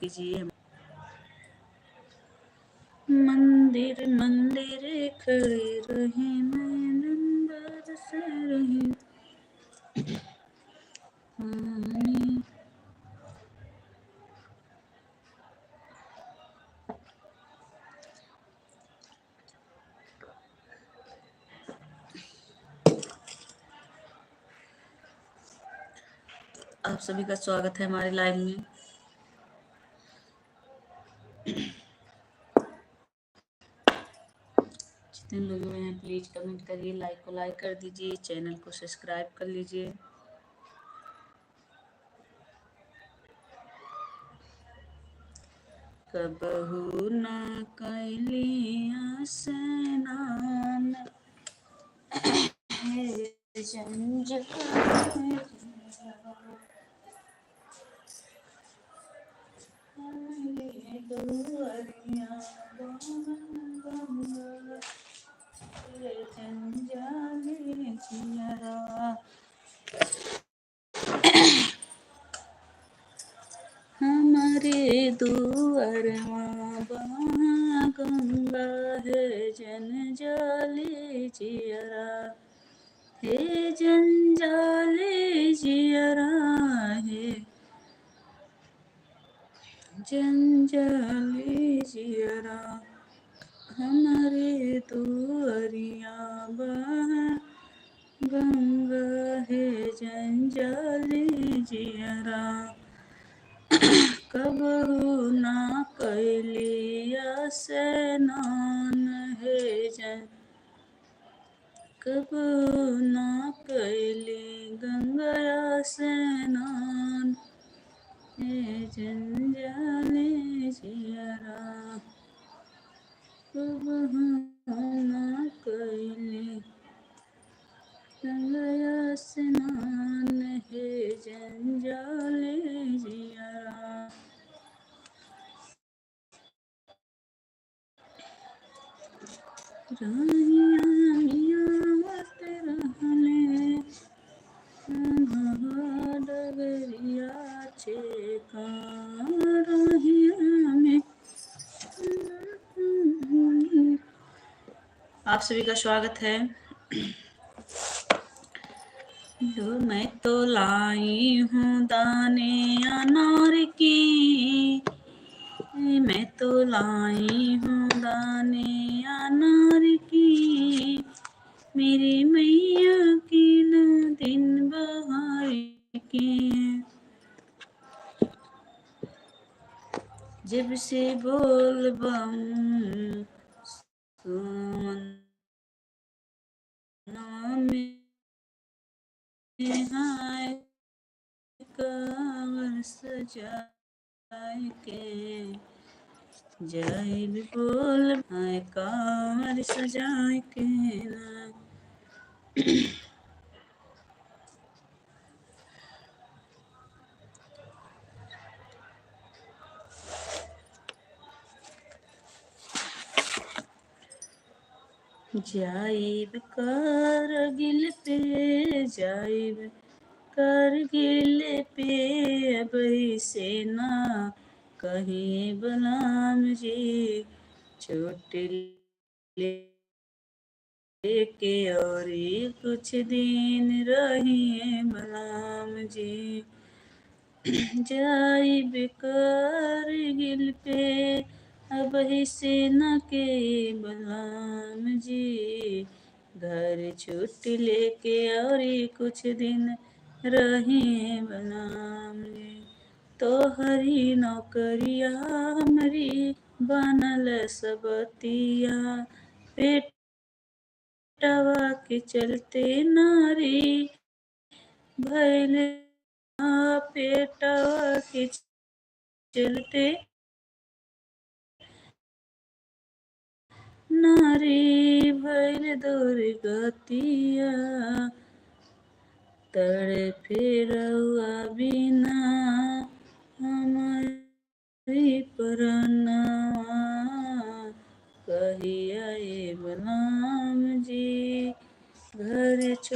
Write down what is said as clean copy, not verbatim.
कीजिए। मंदिर मंदिर खड़े रहे नैनन बरस रहे पानी। आप सभी का स्वागत है हमारे लाइव में। जितने लोग हैं प्लीज कमेंट करिए, लाइक को लाइक कर दीजिए, चैनल को सब्सक्राइब कर लीजिए। कबहू न कैलिया स्नान हे जंजाल दुआरिया गंगा हे जंजाल जियरा। हमारे दुआरवा गंगा है जंजाल जियरा हे जंजाल जियरा हे जंजाल जियरा। हमारे दुआरिया गंगा है जंजाल जियरा। कबहू ना कैलिया स्नान है कबहू ना कैली गंगा स्नान हे जंजाल जियरा। कबहू ना कैली गंगा स्नान हे जंजाल जियरा। राहिया मियावत रहले डगरिया छेका राहिया में। आप सभी का स्वागत है। मैं तो लाई हूँ दाने अनार की, मैं तो लाई हूँ दाने अनार की, मेरी मैया की न दिन बहार की। जब से बोल बम में हाय कांवर सजाए के जाइब बोल हाय कांवर सजाए के ना। जाइब कारगिल पे जाइब कारगिल पे अबई सेना कहीं बलाम जी चोट लेके और कुछ दिन रहिए बलाम जी। जाइब कारगिल पे अब सेना के बलाम जी, घर छुट्टी लेके और कुछ दिन रहे बलाम जी। तो हरी नौकरिया हमारी बनल सबतिया, पेटवा के चलते नारी भैल पेटवा के चलते नारी भैल दुर्गतिया। तड़पे रउआ बिना हमारी परनवा, कहिया ए बलाम जी घर